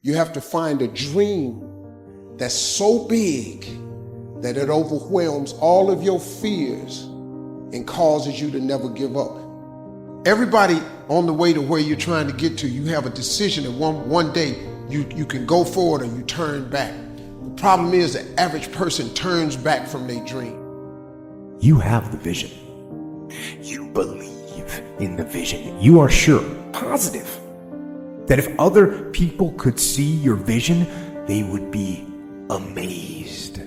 You have to find a dream that's so big that it overwhelms all of your fears and causes you to never give up. Everybody on the way to where you're trying to get to, you have a decision, and one day you can go forward or you turn back. The problem is the average person turns back from their dream. You have the vision. You believe in the vision. You are sure, positive, that if other people could see your vision, they would be amazed.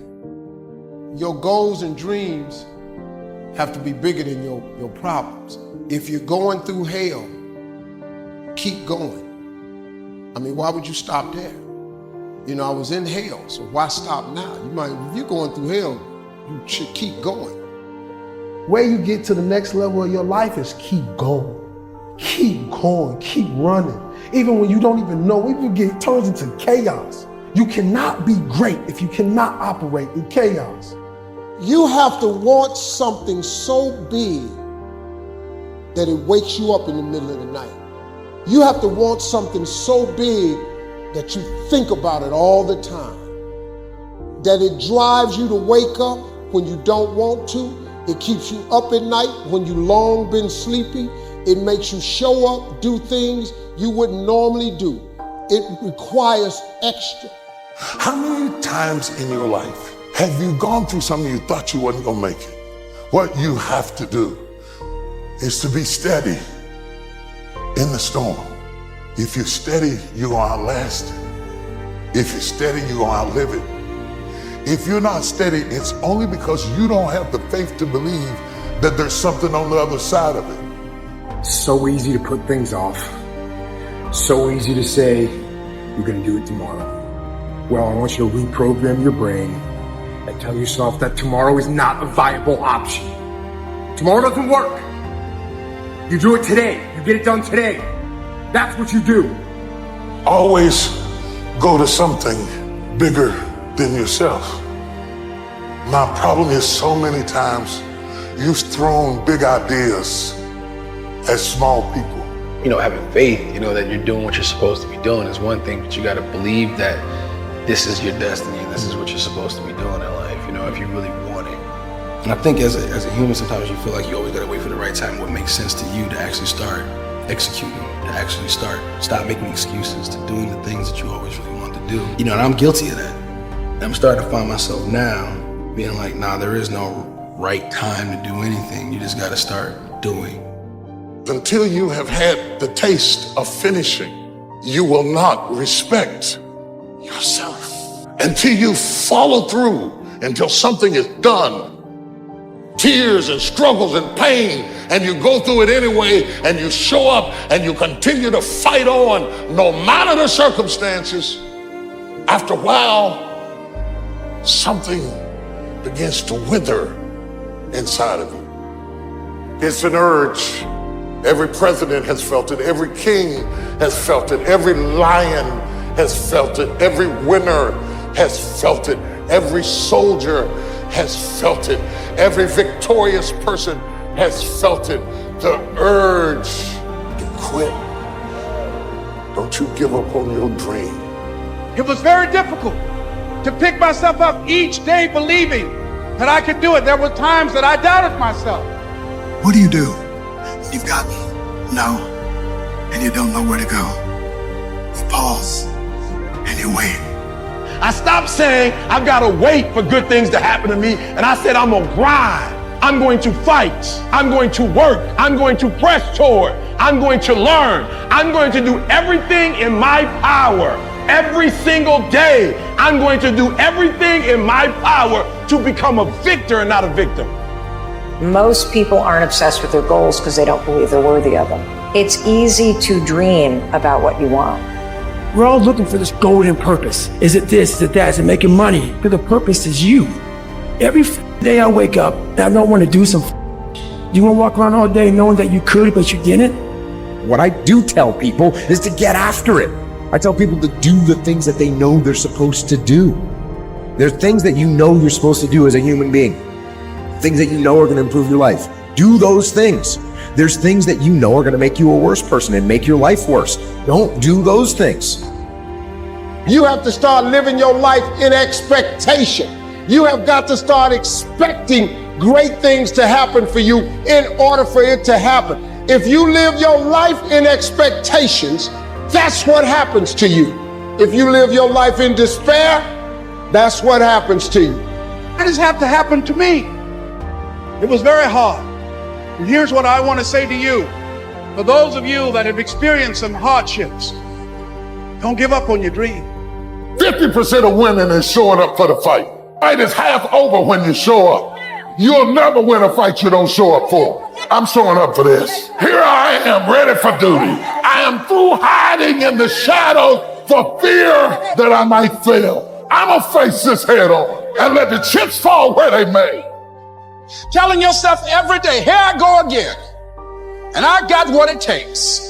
Your goals and dreams have to be bigger than your problems. If you're going through hell, keep going. I mean, why would you stop there? You know, I was in hell, so why stop now? If you're going through hell, you should keep going. Where you get to the next level of your life is keep going. Keep going, keep running. Even when you don't even know, even it turns into chaos. You cannot be great if you cannot operate in chaos. You have to want something so big that it wakes you up in the middle of the night. You have to want something so big that you think about it all the time. That it drives you to wake up when you don't want to. It keeps you up at night when you long been sleepy. It makes you show up, do things you wouldn't normally do. It requires extra. How many times in your life have you gone through something you thought you wasn't gonna make it? What you have to do is to be steady in the storm. If you're steady, you're gonna outlast it. If you're steady, you're gonna outlive it. If you're not steady, it's only because you don't have the faith to believe that there's something on the other side of it. So easy to put things off. So easy to say, you're gonna do it tomorrow. Well, I want you to reprogram your brain and tell yourself that tomorrow is not a viable option. Tomorrow doesn't work. You do it today. You get it done today. That's what you do. Always go to something bigger than yourself. My problem is so many times you've thrown big ideas at small people. You know, having faith, you know, that you're doing what you're supposed to be doing is one thing, but you got to believe that this is your destiny and this is what you're supposed to be doing in life, you know, if you really want it. And I think as a human, sometimes you feel like you always got to wait for the right time, what makes sense to you to actually start executing, to actually stop making excuses, to doing the things that you always really want to do. You know, and I'm guilty of that. I'm starting to find myself now being like, nah, there is no right time to do anything. You just got to start doing. Until you have had the taste of finishing, you will not respect yourself. Until you follow through, until something is done. Tears and struggles and pain, and you go through it anyway, and you show up and you continue to fight on no matter the circumstances. After a while, something begins to wither inside of you. It's an urge. Every president has felt it. Every king has felt it. Every lion has felt it. Every winner has felt it. Every soldier has felt it. Every victorious person has felt it. The urge to quit. Don't you give up on your dream. It was very difficult to pick myself up each day believing that I could do it. There were times that I doubted myself. What do? You've got no, and you don't know where to go. You pause, and you wait. I stopped saying I've got to wait for good things to happen to me, and I said I'm gonna grind. I'm going to fight. I'm going to work. I'm going to press toward. I'm going to learn. I'm going to do everything in my power. Every single day, I'm going to do everything in my power to become a victor and not a victim. Most people aren't obsessed with their goals because they don't believe they're worthy of them. It's easy to dream about what you want. We're all looking for this golden purpose. Is it this, is it that, is it making money? But the purpose is you. Every day I wake up and I don't want to do some. You want to walk around all day knowing that you could, but you didn't? What I do tell people is to get after it. I tell people to do the things that they know they're supposed to do. There are things that you know you're supposed to do as a human being. Things that you know are going to improve your life. Do those things. There's things that you know are going to make you a worse person and make your life worse. Don't do those things. You have to start living your life in expectation. You have got to start expecting great things to happen for you in order for it to happen. If you live your life in expectations, that's what happens to you. If you live your life in despair, that's what happens to you. That has had to happen to me. It was very hard. And here's what I want to say to you. For those of you that have experienced some hardships, don't give up on your dream. 50% of women is showing up for the fight. Fight is half over when you show up. You'll never win a fight you don't show up for. I'm showing up for this. Here I am, ready for duty. I am through hiding in the shadows for fear that I might fail. I'm gonna face this head on and let the chips fall where they may. Telling yourself every day, here I go again. And I got what it takes.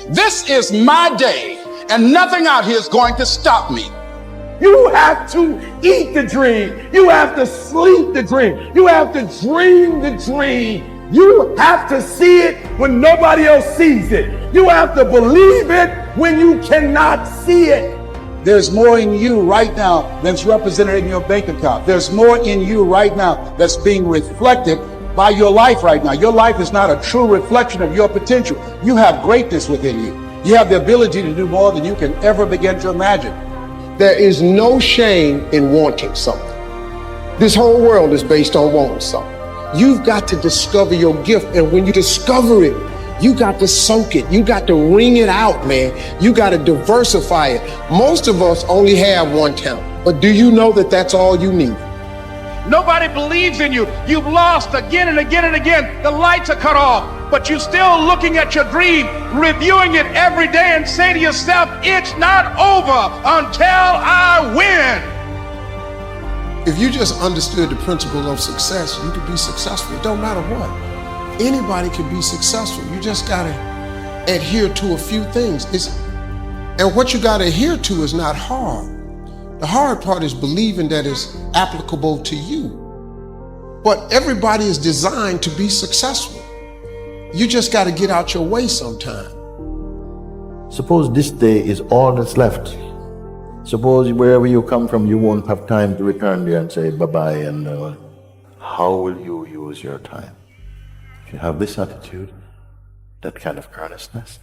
This is my day, and nothing out here is going to stop me. You have to eat the dream. You have to sleep the dream. You have to dream the dream. You have to see it when nobody else sees it. You have to believe it when you cannot see it. There's more in you right now than's represented in your bank account. There's more in you right now that's being reflected by your life right now. Your life is not a true reflection of your potential. You have greatness within you. You have the ability to do more than you can ever begin to imagine. There is no shame in wanting something. This whole world is based on wanting something. You've got to discover your gift, and when you discover it, you got to soak it. You got to wring it out, man. You got to diversify it. Most of us only have one talent, but do you know that that's all you need? Nobody believes in you. You've lost again and again and again. The lights are cut off, but you're still looking at your dream, reviewing it every day, and say to yourself, it's not over until I win. If you just understood the principle of success, you could be successful. It don't matter what. Anybody can be successful. You just gotta adhere to a few things. And what you gotta adhere to is not hard. The hard part is believing that it's applicable to you. But everybody is designed to be successful. You just gotta get out your way sometime. Suppose this day is all that's left. Suppose wherever you come from, you won't have time to return there and say bye-bye, and how will you use your time? If you have this attitude, that kind of earnestness,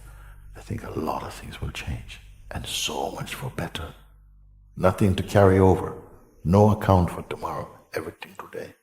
I think a lot of things will change, and so much for better. Nothing to carry over, no account for tomorrow, everything today.